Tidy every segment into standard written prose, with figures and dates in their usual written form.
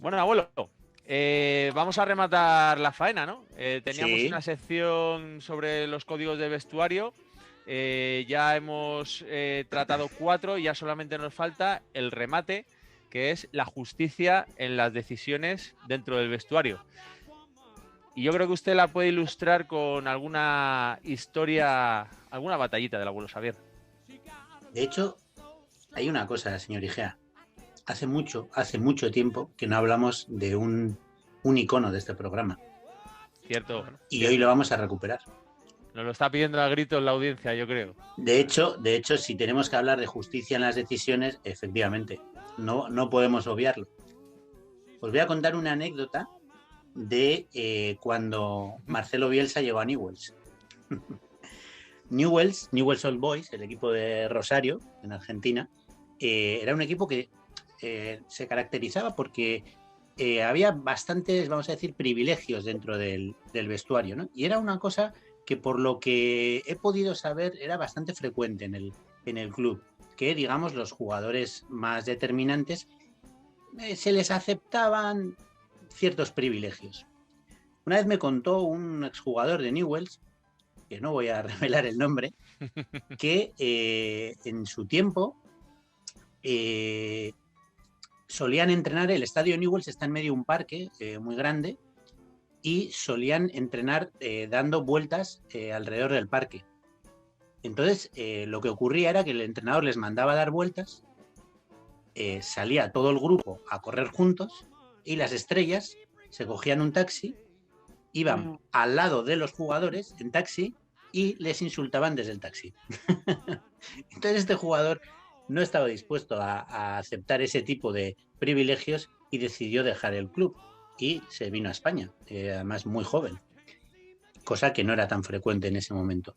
Bueno, abuelo, vamos a rematar la faena, ¿no? Teníamos Sí, una sección sobre los códigos de vestuario. Ya hemos tratado 4 y ya solamente nos falta el remate, que es la justicia en las decisiones dentro del vestuario. Y yo creo que usted la puede ilustrar con alguna historia, alguna batallita del abuelo Xavier. de hecho, hay una cosa, señor Igea. Hace mucho tiempo que no hablamos de un icono de este programa. Cierto, Y hoy cierto. lo vamos a recuperar. Nos lo está pidiendo a gritos la audiencia, yo creo. De hecho, si tenemos que hablar de justicia en las decisiones, efectivamente, no podemos obviarlo. Os voy a contar una anécdota de cuando Marcelo Bielsa llegó a Newell's. Newell's Old Boys, el equipo de Rosario, en Argentina, era un equipo que se caracterizaba porque había bastantes, vamos a decir, privilegios dentro del vestuario, ¿no? Y era una cosa que por lo que he podido saber era bastante frecuente en el club, que digamos los jugadores más determinantes se les aceptaban ciertos privilegios. Una vez me contó un exjugador de Newell's, que no voy a revelar el nombre, que en su tiempo eh, solían entrenar, el estadio Newell's está en medio de un parque muy grande, y solían entrenar dando vueltas alrededor del parque. Entonces, lo que ocurría era que el entrenador les mandaba a dar vueltas, salía todo el grupo a correr juntos y las estrellas se cogían un taxi, iban al lado de los jugadores en taxi y les insultaban desde el taxi. Entonces este jugador no estaba dispuesto a aceptar ese tipo de privilegios y decidió dejar el club y se vino a España, además muy joven, cosa que no era tan frecuente en ese momento.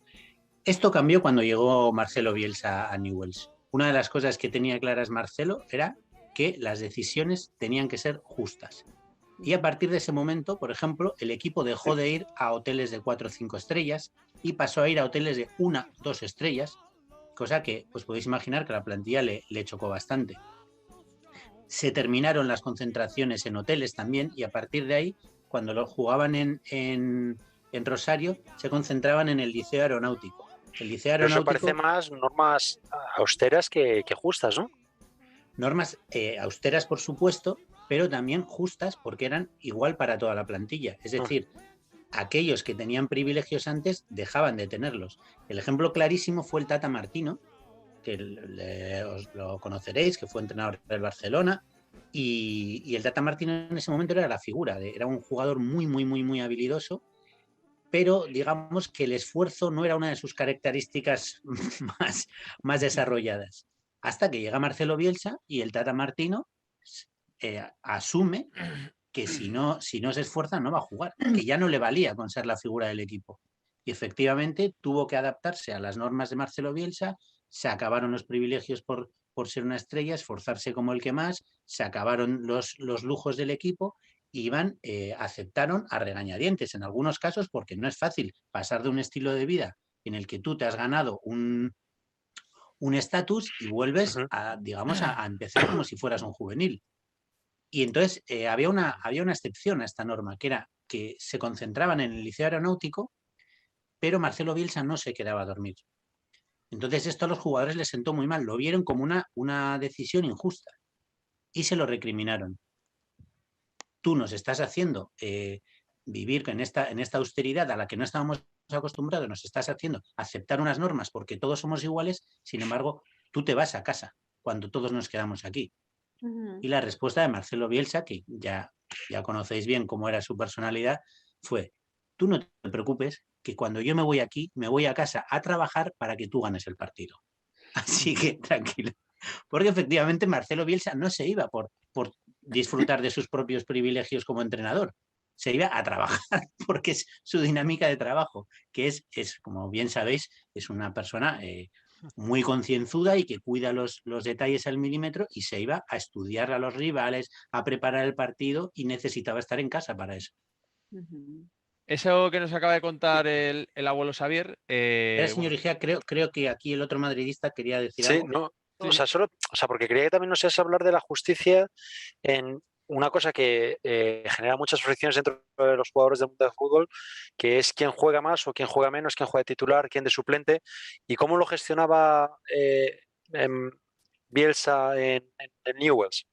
Esto cambió cuando llegó Marcelo Bielsa a Newell's. Una de las cosas que tenía claras Marcelo era que las decisiones tenían que ser justas. Y a partir de ese momento, por ejemplo, el equipo dejó de ir a hoteles de 4 o 5 estrellas y pasó a ir a hoteles de 1, 2 estrellas, cosa que pues podéis imaginar que a la plantilla le chocó bastante. Se terminaron las concentraciones en hoteles también y a partir de ahí, cuando lo jugaban en Rosario, se concentraban en el Liceo Aeronáutico. El Liceo Pero eso parece Aeronáutico, más normas austeras que justas, ¿no? normas austeras por supuesto, pero también justas porque eran igual para toda la plantilla. Es Mm. decir, aquellos que tenían privilegios antes dejaban de tenerlos. El ejemplo clarísimo fue el Tata Martino, que os lo conoceréis, que fue entrenador del Barcelona, y el Tata Martino en ese momento era la figura, era un jugador muy, muy, muy, muy habilidoso, pero digamos que el esfuerzo no era una de sus características más desarrolladas. Hasta que llega Marcelo Bielsa y el Tata Martino asume que si no se esfuerza no va a jugar, que ya no le valía con ser la figura del equipo. Y efectivamente tuvo que adaptarse a las normas de Marcelo Bielsa, se acabaron los privilegios por ser una estrella, esforzarse como el que más, se acabaron los lujos del equipo y aceptaron a regañadientes en algunos casos porque no es fácil pasar de un estilo de vida en el que tú te has ganado un estatus y vuelves Ujú. digamos, a empezar como si fueras un juvenil. Y entonces había una excepción a esta norma, que era que se concentraban en el liceo aeronáutico, pero Marcelo Bielsa no se quedaba a dormir. Entonces esto a los jugadores les sentó muy mal, lo vieron como una decisión injusta y se lo recriminaron. Tú nos estás haciendo vivir en esta austeridad a la que no estábamos acostumbrados, nos estás haciendo aceptar unas normas porque todos somos iguales, sin embargo, tú te vas a casa cuando todos nos quedamos aquí. Y la respuesta de Marcelo Bielsa, que ya conocéis bien cómo era su personalidad, fue: tú no te preocupes, que cuando yo me voy aquí, me voy a casa a trabajar para que tú ganes el partido. Así que tranquilo. Porque efectivamente Marcelo Bielsa no se iba por disfrutar de sus propios privilegios como entrenador. Se iba a trabajar porque es su dinámica de trabajo, que como bien sabéis, es una persona muy concienzuda y que cuida los detalles al milímetro, y se iba a estudiar a los rivales, a preparar el partido, y necesitaba estar en casa para eso. Eso que nos acaba de contar el abuelo Xavier, Señor bueno, Igea, creo que aquí el otro madridista quería decir Sí, algo. no. O sí, sea, porque creía que también nos ibas a hablar de la justicia una cosa que genera muchas fricciones dentro de los jugadores del mundo del fútbol, que es quién juega más o quién juega menos, quién juega de titular, quién de suplente, y cómo lo gestionaba Bielsa en Newell's.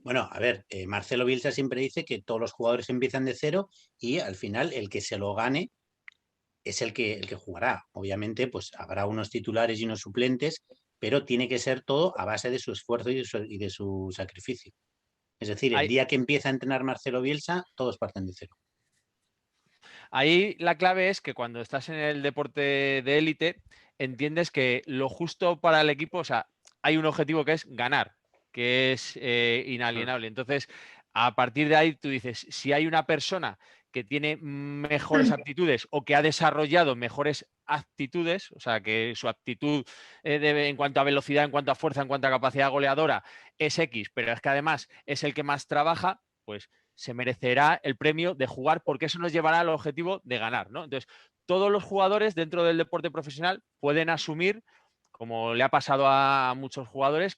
Bueno, a ver, Marcelo Bielsa siempre dice que todos los jugadores empiezan de cero y al final el que se lo gane es el que jugará. Obviamente, pues habrá unos titulares y unos suplentes, pero tiene que ser todo a base de su esfuerzo y de su sacrificio. Es decir, el Ahí, día que empieza a entrenar Marcelo Bielsa, todos parten de cero. ahí la clave es que cuando estás en el deporte de élite, entiendes que lo justo para el equipo, o sea, hay un objetivo que es ganar, que es inalienable. Entonces, a partir de ahí tú dices, si hay una persona que tiene mejores aptitudes o que ha desarrollado mejores actitudes, o sea, que su aptitud en cuanto a velocidad, en cuanto a fuerza, en cuanto a capacidad goleadora es X, pero es que además es el que más trabaja, pues se merecerá el premio de jugar porque eso nos llevará al objetivo de ganar, ¿no? Entonces, todos los jugadores dentro del deporte profesional pueden asumir, como le ha pasado a muchos jugadores,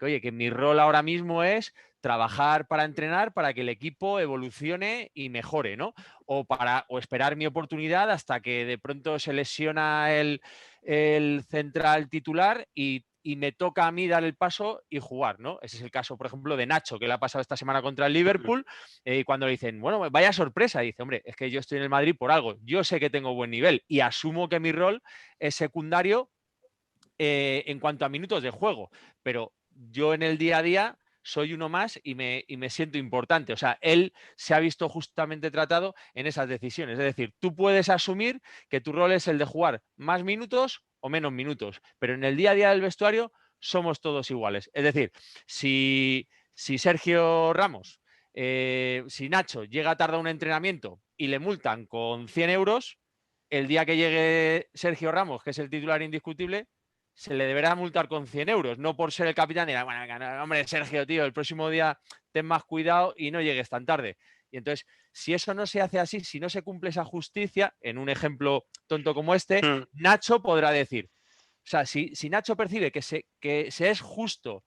oye, que mi rol ahora mismo es trabajar para entrenar para que el equipo evolucione y mejore, ¿no? O esperar mi oportunidad hasta que de pronto se lesiona el central titular y me toca a mí dar el paso y jugar, ¿no? Ese es el caso, por ejemplo, de Nacho, que le ha pasado esta semana contra el Liverpool, y cuando le dicen, bueno, vaya sorpresa, dice, hombre, es que yo estoy en el Madrid por algo, yo sé que tengo buen nivel y asumo que mi rol es secundario en cuanto a minutos de juego, pero yo en el día a día soy uno más y me siento importante. O sea, él se ha visto justamente tratado en esas decisiones. Es decir, tú puedes asumir que tu rol es el de jugar más minutos o menos minutos, pero en el día a día del vestuario somos todos iguales. Es decir, si Sergio Ramos, si Nacho llega tarde a un entrenamiento y le multan con 100 euros, el día que llegue Sergio Ramos, que es el titular indiscutible, se le deberá multar con 100 euros, no por ser el capitán. Dirá, bueno, hombre, Sergio, tío, el próximo día ten más cuidado y no llegues tan tarde. Y entonces, si eso no se hace así, si no se cumple esa justicia, en un ejemplo tonto como este, Nacho podrá decir, o sea, si Nacho percibe que se es justo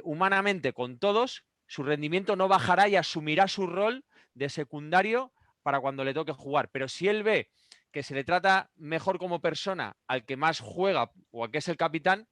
humanamente con todos, su rendimiento no bajará y asumirá su rol de secundario para cuando le toque jugar. Pero si él ve que se le trata mejor como persona al que más juega o al que es el capitán,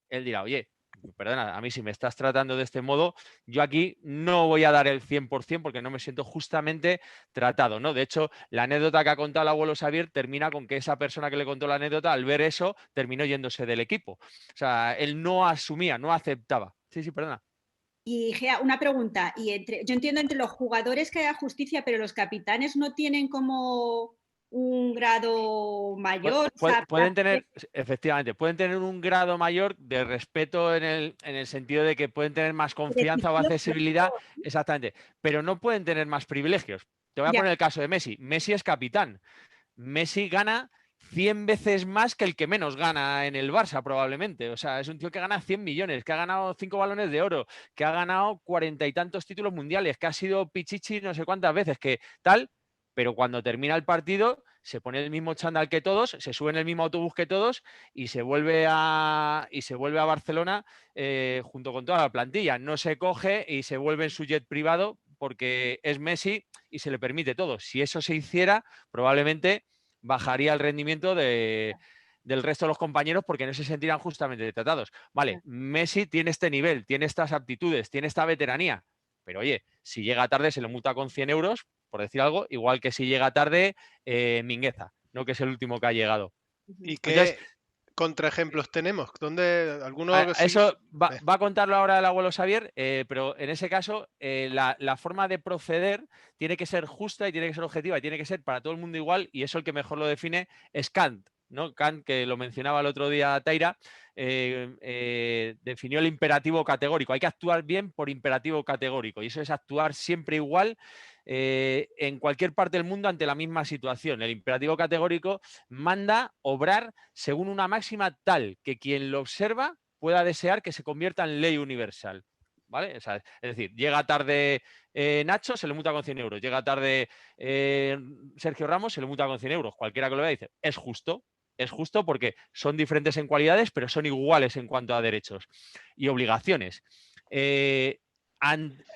él dirá, oye, perdona, a mí si me estás tratando de este modo, yo aquí no voy a dar el 100% porque no me siento justamente tratado, ¿no? De hecho, la anécdota que ha contado el abuelo Xavier termina con que esa persona que le contó la anécdota, al ver eso, terminó yéndose del equipo. O sea, él no asumía, no aceptaba. Sí, sí, perdona. Y Gea, una pregunta. Yo entiendo entre los jugadores que haya justicia, pero los capitanes no tienen como un grado mayor. O sea, Pueden tener, efectivamente, pueden tener un grado mayor de respeto en el sentido de que pueden tener más confianza o accesibilidad, exactamente, pero no pueden tener más privilegios. Te voy a ya, poner el caso de Messi. Messi es capitán. Messi gana 100 veces más que el que menos gana en el Barça, probablemente. O sea, es un tío que gana 100 millones, que ha ganado 5 balones de oro, que ha ganado 40 y tantos títulos mundiales, que ha sido pichichi no sé cuántas veces, que tal, pero cuando termina el partido se pone el mismo chándal que todos, se sube en el mismo autobús que todos y se vuelve a Barcelona junto con toda la plantilla. No se coge y se vuelve en su jet privado porque es Messi y se le permite todo. Si eso se hiciera, probablemente bajaría el rendimiento del resto de los compañeros porque no se sentirán justamente tratados. Vale, Messi tiene este nivel, tiene estas aptitudes, tiene esta veteranía, pero oye, si llega tarde se le multa con 100 euros, por decir algo, igual que si llega tarde Mingueza, ¿no? Que es el último que ha llegado. ¿Y Entonces, qué contraejemplos tenemos? ¿Dónde alguno eso va a contarlo ahora el abuelo Xavier, pero en ese caso la forma de proceder tiene que ser justa y tiene que ser objetiva y tiene que ser para todo el mundo igual, y eso el que mejor lo define es Kant, ¿no? Kant, que lo mencionaba el otro día Taira, definió el imperativo categórico. Hay que actuar bien por imperativo categórico y eso es actuar siempre igual en cualquier parte del mundo ante la misma situación. El imperativo categórico manda obrar según una máxima tal que quien lo observa pueda desear que se convierta en ley universal. ¿Vale? O sea, es decir, llega tarde Nacho, se le multa con 100 euros. Llega tarde Sergio Ramos, se le multa con 100 euros. Cualquiera que lo vea dice, es justo. Es justo porque son diferentes en cualidades, pero son iguales en cuanto a derechos y obligaciones.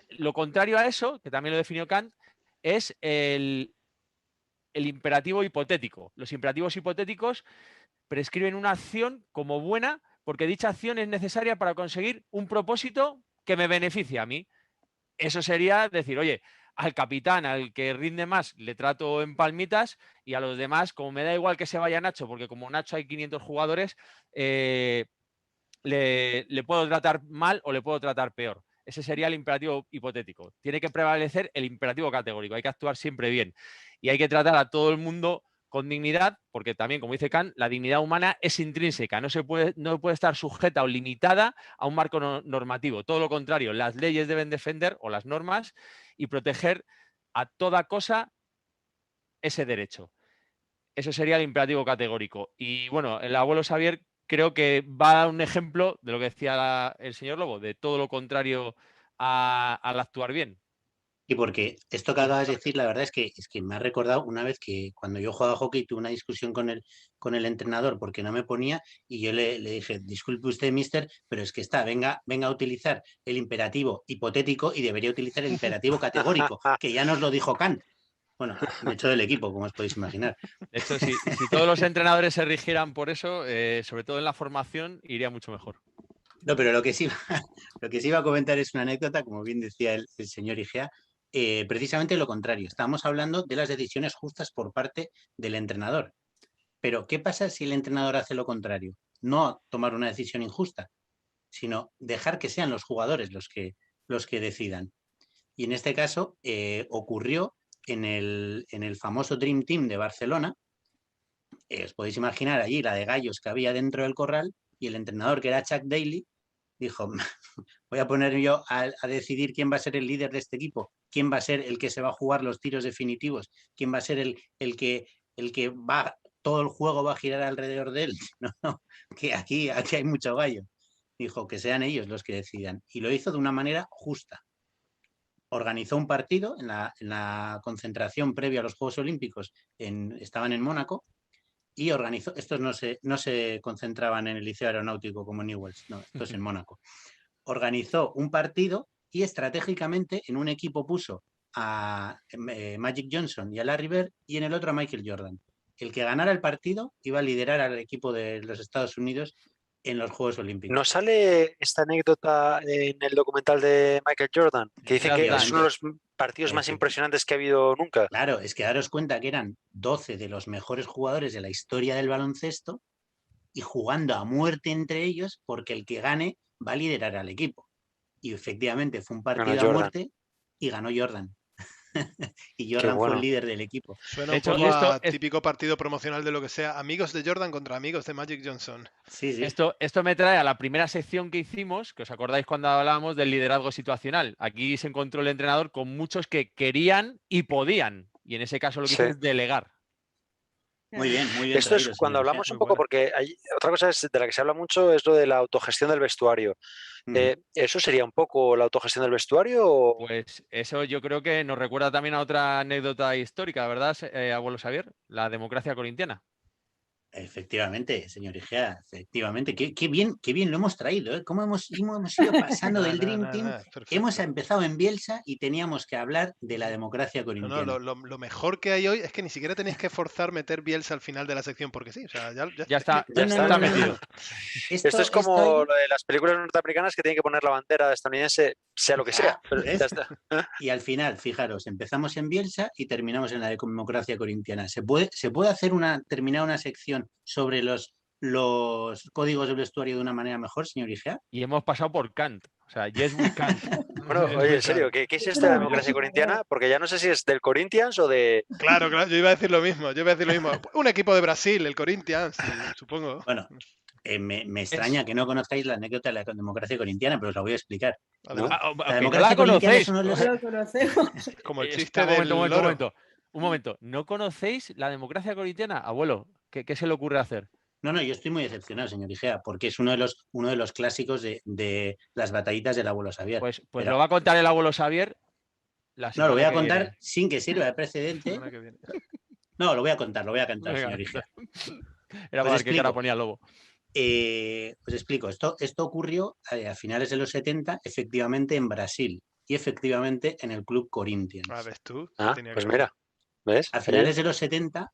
Lo contrario a eso, que también lo definió Kant, es el imperativo hipotético. Los imperativos hipotéticos prescriben una acción como buena porque dicha acción es necesaria para conseguir un propósito que me beneficie a mí. Eso sería decir, oye, al capitán, al que rinde más, le trato en palmitas, y a los demás, como me da igual que se vaya Nacho, porque como Nacho hay 500 jugadores, le puedo tratar mal o le puedo tratar peor. Ese sería el imperativo hipotético. Tiene que prevalecer el imperativo categórico. Hay que actuar siempre bien. Y hay que tratar a todo el mundo con dignidad, porque también, como dice Kant, la dignidad humana es intrínseca, no puede estar sujeta o limitada a un marco normativo. Todo lo contrario, las leyes deben defender, o las normas, y proteger a toda cosa ese derecho. Eso sería el imperativo categórico. Y bueno, el abuelo Xavier creo que va a dar un ejemplo de lo que decía el señor Lobo, de todo lo contrario al actuar bien. Y porque esto que acabas de decir, la verdad es que me ha recordado una vez que cuando yo jugaba hockey tuve una discusión con el entrenador porque no me ponía, y yo le dije, disculpe usted, mister, pero es que venga a utilizar el imperativo hipotético y debería utilizar el imperativo categórico, que ya nos lo dijo Kant. Bueno, me echó del equipo, como os podéis imaginar. De hecho, si todos los entrenadores se rigieran por eso, sobre todo en la formación, iría mucho mejor. No, pero lo que sí iba a comentar es una anécdota, como bien decía el señor Igea, precisamente lo contrario. Estamos hablando de las decisiones justas por parte del entrenador. Pero, ¿qué pasa si el entrenador hace lo contrario? No tomar una decisión injusta, sino dejar que sean los jugadores los que decidan. Y en este caso ocurrió en el famoso Dream Team de Barcelona. Os podéis imaginar allí la de gallos que había dentro del corral, y el entrenador, que era Chuck Daly, dijo, voy a poner yo a decidir quién va a ser el líder de este equipo, quién va a ser el que se va a jugar los tiros definitivos, quién va a ser el que va, todo el juego va a girar alrededor de él. No, que aquí hay mucho gallo. Dijo que sean ellos los que decidan. Y lo hizo de una manera justa. Organizó un partido en la concentración previa a los Juegos Olímpicos, estaban en Mónaco, y organizó, estos no se concentraban en el Liceo Aeronáutico como Newells, no, esto es en Mónaco. Organizó un partido y estratégicamente en un equipo puso a Magic Johnson y a Larry Bird, y en el otro a Michael Jordan. El que ganara el partido iba a liderar al equipo de los Estados Unidos en los Juegos Olímpicos. ¿No sale esta anécdota en el documental de Michael Jordan? Que dice que es uno de los partidos más impresionantes que ha habido nunca. Claro, es que daros cuenta que eran 12 de los mejores jugadores de la historia del baloncesto y jugando a muerte entre ellos, porque el que gane va a liderar al equipo. Y efectivamente fue un partido a muerte y ganó Jordan. Y Jordan fue el líder del equipo. Suena un poco a típico partido promocional de lo que sea, amigos de Jordan contra amigos de Magic Johnson. Sí. Esto me trae a la primera sección que hicimos, que os acordáis cuando hablábamos del liderazgo situacional. Aquí se encontró el entrenador con muchos que querían y podían, y en ese caso lo que hizo es delegar. Muy bien. Esto es cuando hablamos un poco, porque hay otra cosa de la que se habla mucho, es lo de la autogestión del vestuario. ¿Eso sería un poco la autogestión del vestuario? Pues eso yo creo que nos recuerda también a otra anécdota histórica, ¿verdad, abuelo Xavier? La democracia corintiana. Efectivamente, señor Igea, efectivamente. Qué bien lo hemos traído, ¿eh? ¿Cómo hemos ido pasando del Dream Team? Hemos empezado en Bielsa y teníamos que hablar de la democracia corintiana. Lo mejor que hay hoy es que ni siquiera tenéis que forzar meter Bielsa al final de la sección, porque sí, o sea, ya está metido. Esto es como lo de las películas norteamericanas que tienen que poner la bandera estadounidense, sea lo que sea. Pero ya está. Y al final, fijaros, empezamos en Bielsa y terminamos en la democracia corintiana. ¿Se puede terminar una sección sobre los códigos del vestuario de una manera mejor, señor Igea? Y hemos pasado por Kant. O sea, yes we Kant. Bueno, oye, en serio, ¿qué es esta democracia corintiana? Porque ya no sé si es del Corinthians o de... Claro, yo iba a decir lo mismo. Un equipo de Brasil, el Corinthians, supongo. Bueno, me extraña que no conozcáis la anécdota de la democracia corintiana, pero os la voy a explicar. La democracia corintiana es uno de los... Lo conocemos. Como el chiste del Un momento. ¿No conocéis la democracia corintiana? Abuelo, ¿qué se le ocurre hacer? No, yo estoy muy decepcionado, señor Igea, porque es uno de los clásicos de las batallitas del abuelo Xavier. Pues lo va a contar el abuelo Xavier. No, lo voy a contar sin que sirva de precedente. No, lo voy a contar, señor Igea. Era para ver qué cara ponía el lobo. Os explico, esto ocurrió a finales de los 70, efectivamente en Brasil. y efectivamente en el club Corinthians. ¿Ves tú? Pues mira, ¿ves? A finales de los 70,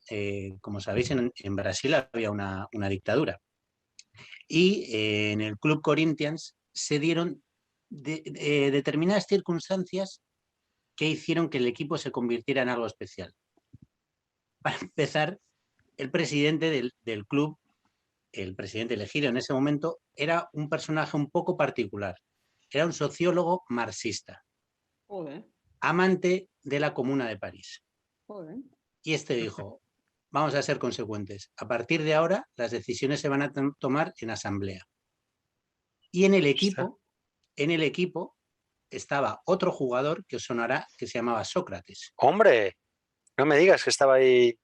como sabéis, en Brasil había una dictadura. Y en el club Corinthians se dieron determinadas circunstancias que hicieron que el equipo se convirtiera en algo especial. Para empezar, el presidente del club, el presidente elegido en ese momento, era un personaje un poco particular. Era un sociólogo marxista, amante de la Comuna de París. Y este dijo, vamos a ser consecuentes. A partir de ahora, las decisiones se van a tomar en asamblea. Y en el equipo estaba otro jugador que os sonará, que se llamaba Sócrates. ¡Hombre! No me digas que estaba ahí.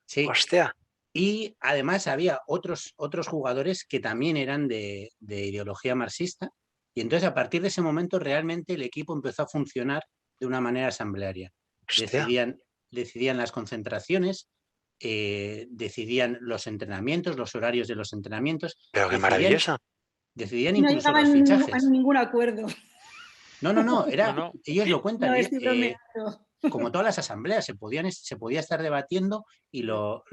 Sí. ¡Hostia! Y además había otros jugadores que también eran de ideología marxista. Y entonces a partir de ese momento realmente el equipo empezó a funcionar de una manera asamblearia. Decidían las concentraciones, decidían los entrenamientos, los horarios de los entrenamientos. Pero qué maravilloso. Decidían incluso los fichajes. No ningún acuerdo. No, ellos lo cuentan. No, estoy bromeando. Como todas las asambleas, se podía estar debatiendo y lo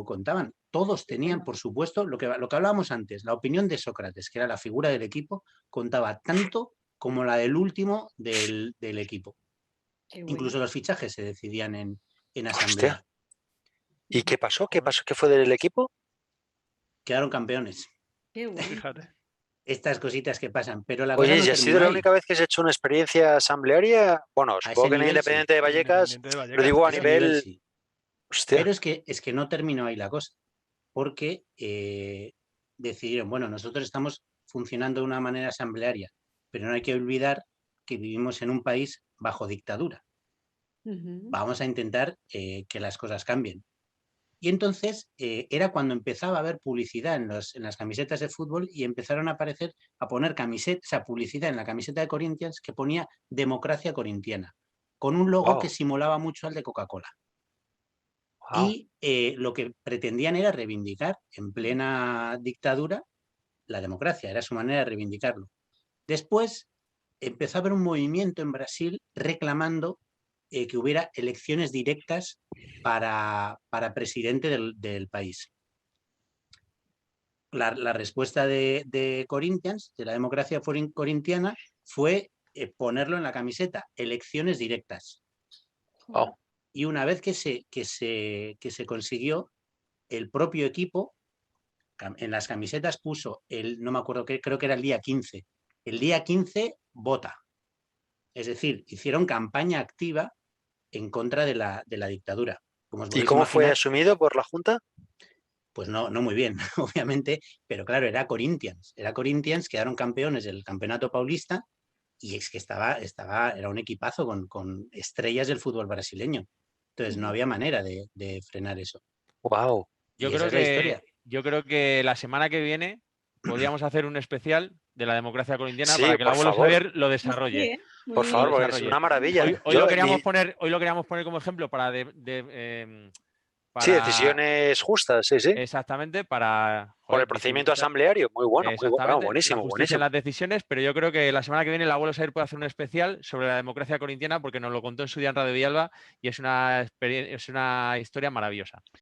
contaban. Todos tenían, por supuesto, lo que hablábamos antes, la opinión de Sócrates, que era la figura del equipo, contaba tanto como la del último del equipo. Bueno. Incluso los fichajes se decidían en asamblea. Hostia. ¿Y qué pasó? ¿Qué fue del equipo? Quedaron campeones. Qué bueno. Fíjate. Estas cositas que pasan, pero la Oye, cosa no ¿y ha sido la única vez que se ha hecho una experiencia asamblearia? Bueno, supongo que en Independiente de Vallecas, lo digo a nivel... Sí. Hostia. Pero es que no terminó ahí la cosa, porque decidieron, bueno, nosotros estamos funcionando de una manera asamblearia, pero no hay que olvidar que vivimos en un país bajo dictadura. Vamos a intentar que las cosas cambien. Y entonces era cuando empezaba a haber publicidad en las camisetas de fútbol y empezaron a poner publicidad en la camiseta de Corinthians que ponía democracia corintiana, con un logo que simulaba mucho al de Coca-Cola. Y lo que pretendían era reivindicar en plena dictadura la democracia, era su manera de reivindicarlo. Después empezó a haber un movimiento en Brasil reclamando que hubiera elecciones directas para presidente del país. La respuesta de Corinthians, de la democracia corintiana, fue ponerlo en la camiseta, elecciones directas. Y una vez que se consiguió, el propio equipo en las camisetas puso, no me acuerdo, creo que era el día 15. El día 15 vota. Es decir, hicieron campaña activa en contra de la dictadura. ¿Y cómo fue asumido por la Junta? Pues no muy bien, obviamente, pero claro, era Corinthians, quedaron campeones del campeonato paulista y es que era un equipazo con estrellas del fútbol brasileño. Entonces no había manera de frenar eso. ¡Wow! Yo creo que la semana que viene podríamos hacer un especial de la democracia corintiana para que el abuelo Xavier lo desarrolle. Por favor, porque es una maravilla. Hoy lo queríamos poner como ejemplo para sí, decisiones justas, sí. Exactamente, para... Por el procedimiento asambleario, muy bueno, buenísimo. En las decisiones, pero yo creo que la semana que viene el abuelo Xavier puede hacer un especial sobre la democracia corintiana porque nos lo contó en su día en Radio Villalba y es una historia maravillosa.